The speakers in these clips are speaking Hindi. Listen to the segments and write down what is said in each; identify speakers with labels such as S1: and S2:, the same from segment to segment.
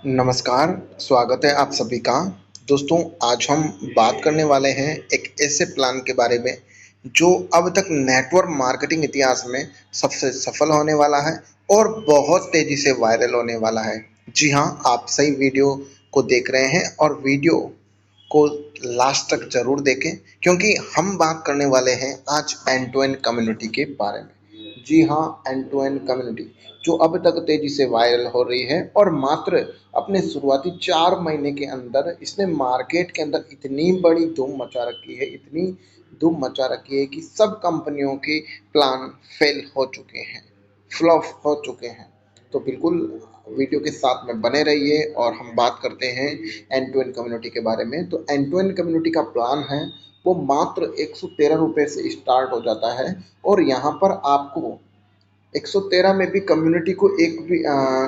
S1: नमस्कार, स्वागत है आप सभी का। दोस्तों, आज हम बात करने वाले हैं एक ऐसे प्लान के बारे में जो अब तक नेटवर्क मार्केटिंग इतिहास में सबसे सफल होने वाला है और बहुत तेज़ी से वायरल होने वाला है। जी हाँ, आप सही वीडियो को देख रहे हैं और वीडियो को लास्ट तक ज़रूर देखें क्योंकि हम बात करने वाले हैं आज एंड टू एंड कम्युनिटी के बारे में। जी हाँ, एंड टू एंड कम्युनिटी जो अब तक तेज़ी से वायरल हो रही है और मात्र अपने शुरुआती 4 महीने के अंदर इसने मार्केट के अंदर इतनी बड़ी धूम मचा रखी है, इतनी धूम मचा रखी है कि सब कंपनियों के प्लान फेल हो चुके हैं, फ्लॉप हो चुके हैं। तो बिल्कुल वीडियो के साथ में बने रहिए और हम बात करते हैं एंड टू एंड कम्युनिटी के बारे में। तो एंड टू एंड कम्युनिटी का प्लान है वो मात्र 113 रुपये से स्टार्ट हो जाता है और यहाँ पर आपको 113 में भी कम्युनिटी को एक भी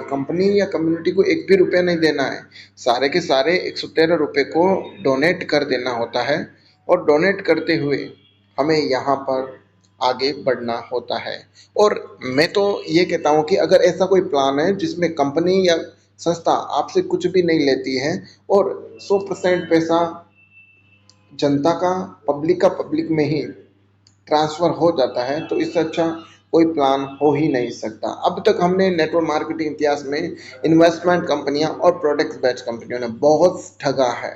S1: कंपनी या कम्युनिटी को एक भी रुपया नहीं देना है। सारे के सारे 113 रुपये को डोनेट कर देना होता है और डोनेट करते हुए हमें यहाँ पर आगे बढ़ना होता है। और मैं तो ये कहता हूँ कि अगर ऐसा कोई प्लान है जिसमें कंपनी या संस्था आपसे कुछ भी नहीं लेती है और 100% पैसा जनता का, पब्लिक में ही ट्रांसफ़र हो जाता है, तो इससे अच्छा कोई प्लान हो ही नहीं सकता। अब तक हमने नेटवर्क मार्केटिंग इतिहास में इन्वेस्टमेंट कंपनियां और प्रोडक्ट्स बैच कंपनियों ने बहुत ठगा है।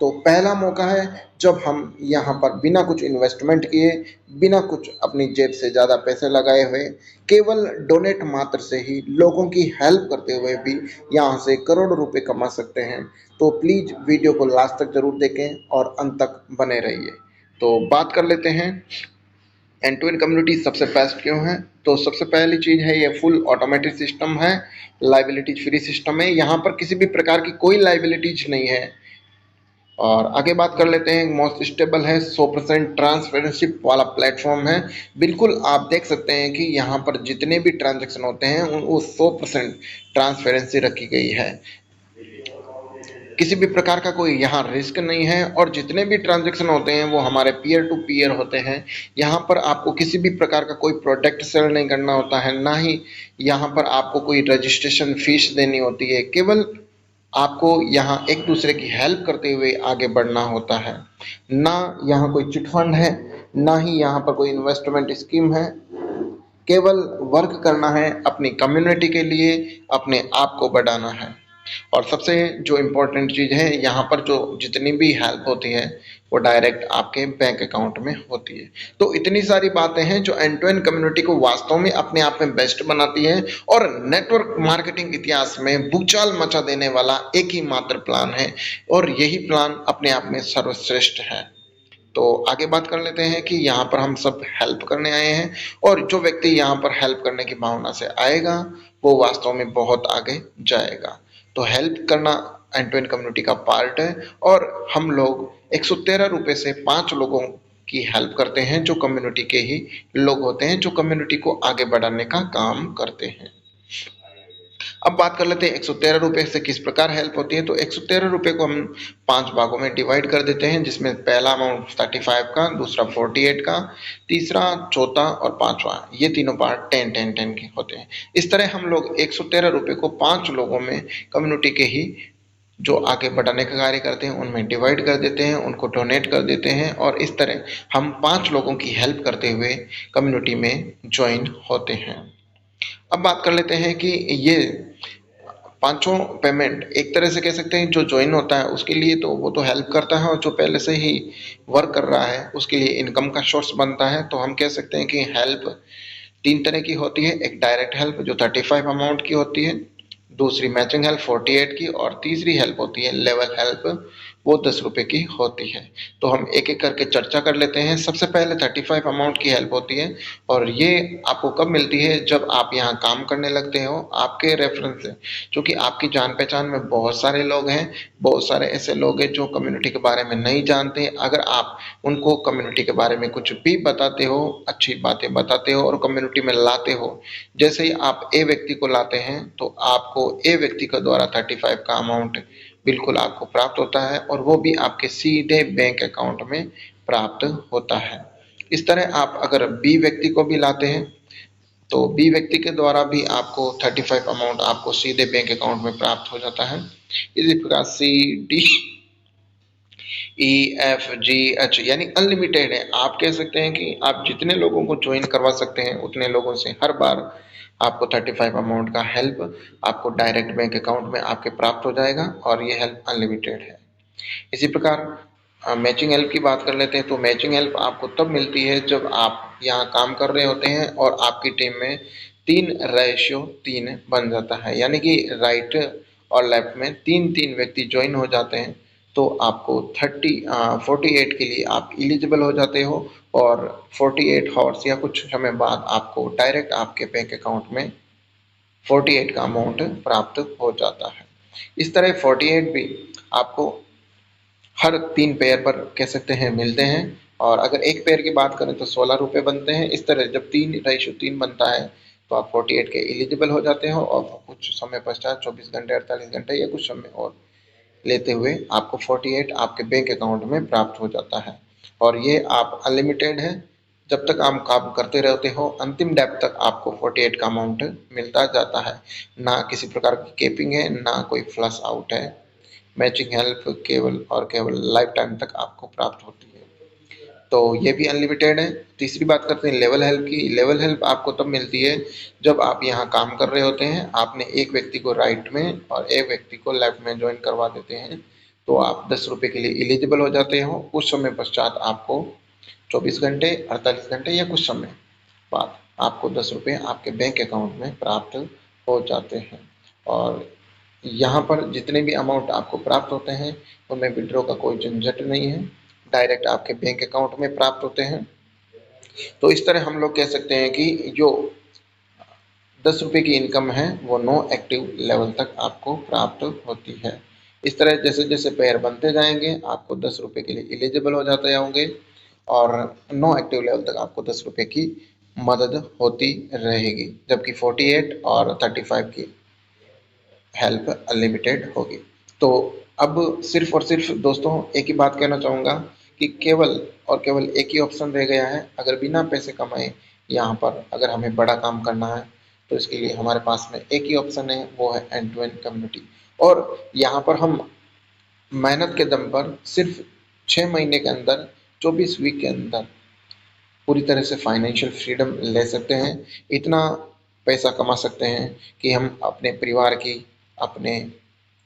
S1: तो पहला मौका है जब हम यहाँ पर बिना कुछ इन्वेस्टमेंट किए, बिना कुछ अपनी जेब से ज़्यादा पैसे लगाए हुए, केवल डोनेट मात्र से ही लोगों की हेल्प करते हुए भी यहाँ से करोड़ों रुपए कमा सकते हैं। तो प्लीज़ वीडियो को लास्ट तक ज़रूर देखें और अंत तक बने रहिए। तो बात कर लेते हैं एंड टू एंड कम्युनिटी सबसे बेस्ट क्यों है। तो सबसे पहली चीज़ है ये फुल ऑटोमेटेड सिस्टम है, लाइबिलिटीज फ्री सिस्टम है, यहाँ पर किसी भी प्रकार की कोई लाइबिलिटीज नहीं है। और आगे बात कर लेते हैं, मोस्ट स्टेबल है, 100% ट्रांसपेरेंसी वाला प्लेटफॉर्म है। बिल्कुल आप देख सकते हैं कि यहाँ पर जितने भी ट्रांजेक्शन होते हैं वो 100% ट्रांसपेरेंसी रखी गई है। किसी भी प्रकार का कोई यहाँ रिस्क नहीं है और जितने भी ट्रांजैक्शन होते हैं वो हमारे पीयर टू पीयर होते हैं। यहाँ पर आपको किसी भी प्रकार का कोई प्रोडक्ट सेल नहीं करना होता है, ना ही यहाँ पर आपको कोई रजिस्ट्रेशन फीस देनी होती है। केवल आपको यहाँ एक दूसरे की हेल्प करते हुए आगे बढ़ना होता है। ना यहाँ कोई चिट फंड है, ना ही यहाँ पर कोई इन्वेस्टमेंट स्कीम है। केवल वर्क करना है अपनी कम्युनिटी के लिए, अपने आप को बढ़ाना है। और सबसे जो इम्पोर्टेंट चीज़ है, यहाँ पर जो जितनी भी हेल्प होती है वो डायरेक्ट आपके बैंक अकाउंट में होती है। तो इतनी सारी बातें हैं जो एंड टू एंड कम्युनिटी को वास्तव में अपने आप में बेस्ट बनाती है और नेटवर्क मार्केटिंग इतिहास में भूचाल मचा देने वाला एक ही मात्र प्लान है और यही प्लान अपने आप में सर्वश्रेष्ठ है। तो आगे बात कर लेते हैं कि यहाँ पर हम सब हेल्प करने आए हैं और जो व्यक्ति यहाँ पर हेल्प करने की भावना से आएगा वो वास्तव में बहुत आगे जाएगा। तो हेल्प करना एंड टू एंड कम्युनिटी का पार्ट है और हम लोग 113 रुपये से 5 लोगों की हेल्प करते हैं जो कम्युनिटी के ही लोग होते हैं, जो कम्युनिटी को आगे बढ़ाने का काम करते हैं। अब बात कर लेते हैं 113 रुपये से किस प्रकार हेल्प होती है। तो 113 रुपये को हम 5 भागों में डिवाइड कर देते हैं, जिसमें पहला अमाउंट 35 का, दूसरा 48 का, तीसरा, चौथा और पांचवा, ये तीनों पार्ट 10 के होते हैं। इस तरह हम लोग 113 रुपये को 5 लोगों में कम्युनिटी के ही जो आगे बढ़ाने का कार्य करते हैं उनमें डिवाइड कर देते हैं, उनको डोनेट कर देते हैं और इस तरह हम 5 लोगों की हेल्प करते हुए कम्युनिटी में ज्वाइन होते हैं। अब बात कर लेते हैं कि ये पांचों पेमेंट एक तरह से कह सकते हैं जो ज्वाइन होता है उसके लिए तो वो तो हेल्प करता है और जो पहले से ही वर्क कर रहा है उसके लिए इनकम का सोर्स बनता है। तो हम कह सकते हैं कि हेल्प 3 तरह की होती है। एक डायरेक्ट हेल्प जो 35 अमाउंट की होती है, दूसरी मैचिंग हेल्प 48 की और तीसरी हेल्प होती है लेवल हेल्प, वो 10 रुपये की होती है। तो हम एक एक करके चर्चा कर लेते हैं। सबसे पहले 35 अमाउंट की हेल्प होती है और ये आपको कब मिलती है, जब आप यहाँ काम करने लगते हो आपके रेफरेंस से, क्योंकि आपकी जान पहचान में बहुत सारे लोग हैं, बहुत सारे ऐसे लोग हैं जो कम्युनिटी के बारे में नहीं जानते। अगर आप उनको कम्युनिटी के बारे में कुछ भी बताते हो, अच्छी बातें बताते हो और कम्युनिटी में लाते हो, जैसे ही आप ए व्यक्ति को लाते हैं तो आपको ए व्यक्ति के द्वारा 35 का अमाउंट बिल्कुल आपको प्राप्त होता है और वो भी आपके सीधे बैंक अकाउंट में प्राप्त होता है। इस तरह आप अगर बी व्यक्ति को भी लाते हैं तो बी व्यक्ति के द्वारा भी आपको 35 अमाउंट आपको सीधे बैंक अकाउंट में प्राप्त हो जाता है। इसी प्रकार सी, डी, ई, एफ, जी, एच यानी अनलिमिटेड है। आप कह सकते हैं कि आप जितने लोगों को ज्वाइन करवा सकते हैं उतने लोगों से हर बार आपको 35 अमाउंट का हेल्प आपको डायरेक्ट बैंक अकाउंट में आपके प्राप्त हो जाएगा और ये हेल्प अनलिमिटेड है। इसी प्रकार मैचिंग हेल्प की बात कर लेते हैं। तो मैचिंग हेल्प आपको तब मिलती है जब आप यहाँ काम कर रहे होते हैं और आपकी टीम में 3:3 बन जाता है, यानी कि राइट और लेफ्ट में 3-3 व्यक्ति ज्वाइन हो जाते हैं। तो आपको 48 के लिए आप एलिजिबल हो जाते हो और 48 हॉर्स या कुछ समय बाद आपको डायरेक्ट आपके बैंक अकाउंट में 48 का अमाउंट प्राप्त हो जाता है। इस तरह 48 भी आपको हर 3 पेयर पर कह सकते हैं मिलते हैं। और अगर एक पेयर की बात करें तो 16 रुपये बनते हैं। इस तरह जब 3:3 बनता है तो आप 48 के एलिजिबल हो जाते हो और कुछ समय पश्चात 24 घंटे, 48 घंटे या कुछ समय और लेते हुए आपको 48 आपके बैंक अकाउंट में प्राप्त हो जाता है। और ये आप अनलिमिटेड है, जब तक आप काम करते रहते हो अंतिम डेप्थ तक आपको 48 का अमाउंट मिलता जाता है। ना किसी प्रकार की केपिंग है, ना कोई फ्लश आउट है। मैचिंग हेल्प केवल और केवल लाइफ टाइम तक आपको प्राप्त होती है। तो ये भी अनलिमिटेड है। तीसरी बात करते हैं लेवल हेल्प की। लेवल हेल्प आपको तब मिलती है जब आप यहाँ काम कर रहे होते हैं, आपने एक व्यक्ति को राइट में और एक व्यक्ति को लेफ्ट में ज्वाइन करवा देते हैं, तो आप 10 रुपये के लिए एलिजिबल हो जाते हो। कुछ समय पश्चात आपको 24 घंटे, 48 घंटे या कुछ समय बाद आपको 10 रुपये आपके बैंक अकाउंट में प्राप्त हो जाते हैं। और यहाँ पर जितने भी अमाउंट आपको प्राप्त होते हैं उनमें विड्रॉ का कोई झंझट नहीं है, डायरेक्ट आपके बैंक अकाउंट में प्राप्त होते हैं। तो इस तरह हम लोग कह सकते हैं कि जो 10 रुपये की इनकम है वो नो एक्टिव लेवल तक आपको प्राप्त होती है। इस तरह जैसे जैसे पेयर बनते जाएंगे आपको 10 रुपये के लिए एलिजिबल हो जाते जाओगे और नो एक्टिव लेवल तक आपको 10 रुपये की मदद होती रहेगी, जबकि 48 और 35 की हेल्प अनलिमिटेड होगी। तो अब सिर्फ और सिर्फ दोस्तों एक ही बात कहना चाहूँगा कि केवल और केवल एक ही ऑप्शन रह गया है। अगर बिना पैसे कमाए यहाँ पर अगर हमें बड़ा काम करना है तो इसके लिए हमारे पास में एक ही ऑप्शन है, वो है एंड टू एंड कम्युनिटी। और यहाँ पर हम मेहनत के दम पर सिर्फ 6 महीने के अंदर, 24 वीक के अंदर पूरी तरह से फाइनेंशियल फ्रीडम ले सकते हैं। इतना पैसा कमा सकते हैं कि हम अपने परिवार की, अपने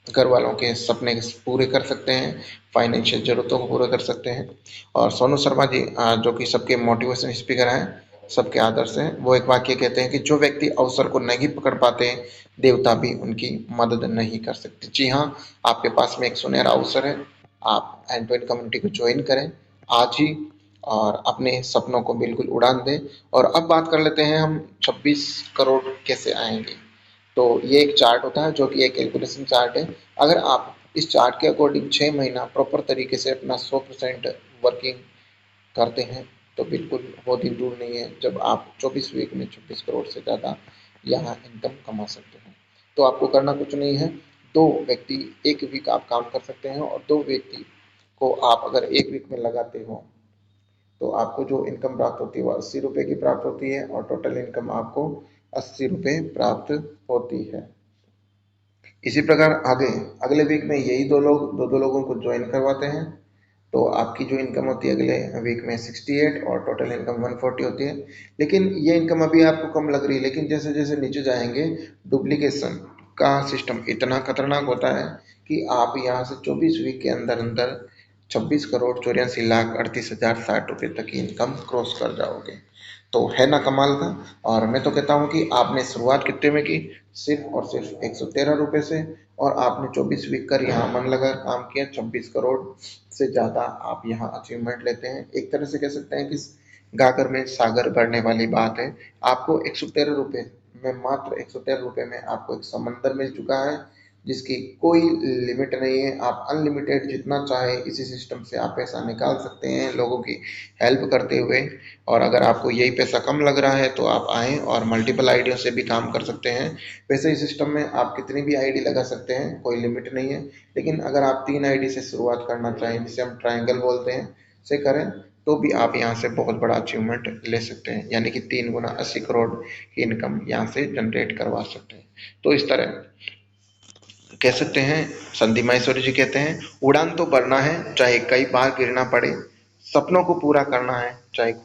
S1: घर वालों के सपने पूरे कर सकते हैं, फाइनेंशियल ज़रूरतों को पूरा कर सकते हैं। और सोनू शर्मा जी जो कि सबके मोटिवेशन स्पीकर हैं, सबके आदर्श हैं, वो एक वाक्य कहते हैं कि जो व्यक्ति अवसर को नहीं पकड़ पाते देवता भी उनकी मदद नहीं कर सकते। जी हाँ, आपके पास में एक सुनहरा अवसर है, आप एंड टू एंड कम्युनिटी को ज्वाइन करें आज ही और अपने सपनों को बिल्कुल उड़ान दें। और अब बात कर लेते हैं हम 26 करोड़ कैसे आएंगे। तो ये एक चार्ट होता है जो कि एक कैलकुलेशन चार्ट है। अगर आप इस चार्ट के अकॉर्डिंग 6 महीना प्रॉपर तरीके से अपना 100% वर्किंग करते हैं तो बिल्कुल बहुत ही दूर नहीं है जब आप 24 वीक में 26 करोड़ से ज़्यादा यहाँ इनकम कमा सकते हैं। तो आपको करना कुछ नहीं है, 2 व्यक्ति एक वीक आप काम कर सकते हैं और 2 व्यक्ति को आप अगर एक वीक में लगाते हो तो आपको जो इनकम प्राप्त होती है वो 80 रुपये की प्राप्त होती है और टोटल इनकम आपको 80 रुपये प्राप्त होती है। इसी प्रकार आगे अगले वीक में यही दो लोगों को ज्वाइन करवाते हैं तो आपकी जो इनकम होती है अगले वीक में 68 और टोटल इनकम 140 होती है। लेकिन ये इनकम अभी आपको कम लग रही है, लेकिन जैसे जैसे नीचे जाएंगे डुप्लीकेशन का सिस्टम इतना खतरनाक होता है कि आप यहाँ से 24 वीक के अंदर अंदर 26,84,38,060 रुपये तक की इनकम क्रॉस कर जाओगे। तो है ना कमाल का। और मैं तो कहता हूँ कि आपने शुरुआत कितने में की, सिर्फ और सिर्फ 113 रुपये से, और आपने 24 वीक कर यहाँ मन लगा काम किया, 26 करोड़ से ज़्यादा आप यहाँ अचीवमेंट लेते हैं। एक तरह से कह सकते हैं कि गागर में सागर भरने वाली बात है। आपको 113 रुपये में, मात्र 113 रुपये में आपको एक समंदर मिल चुका है जिसकी कोई लिमिट नहीं है। आप अनलिमिटेड जितना चाहे इसी सिस्टम से आप पैसा निकाल सकते हैं लोगों की हेल्प करते हुए। और अगर आपको यही पैसा कम लग रहा है तो आप आएँ और मल्टीपल आईडियों से भी काम कर सकते हैं। वैसे इस सिस्टम में आप कितनी भी आईडी लगा सकते हैं, कोई लिमिट नहीं है। लेकिन अगर आप 3 आईडी से शुरुआत करना चाहें, जिसे हम ट्रायंगल बोलते हैं, से करें तो भी आप यहाँ से बहुत बड़ा अचीवमेंट ले सकते हैं, यानी कि 3 गुना 80 करोड़ की इनकम यहाँ से जनरेट करवा सकते हैं। तो इस तरह कह सकते हैं, संदीप माहेश्वरी जी कहते हैं, उड़ान तो भरना है चाहे कई बार गिरना पड़े, सपनों को पूरा करना है चाहे खुद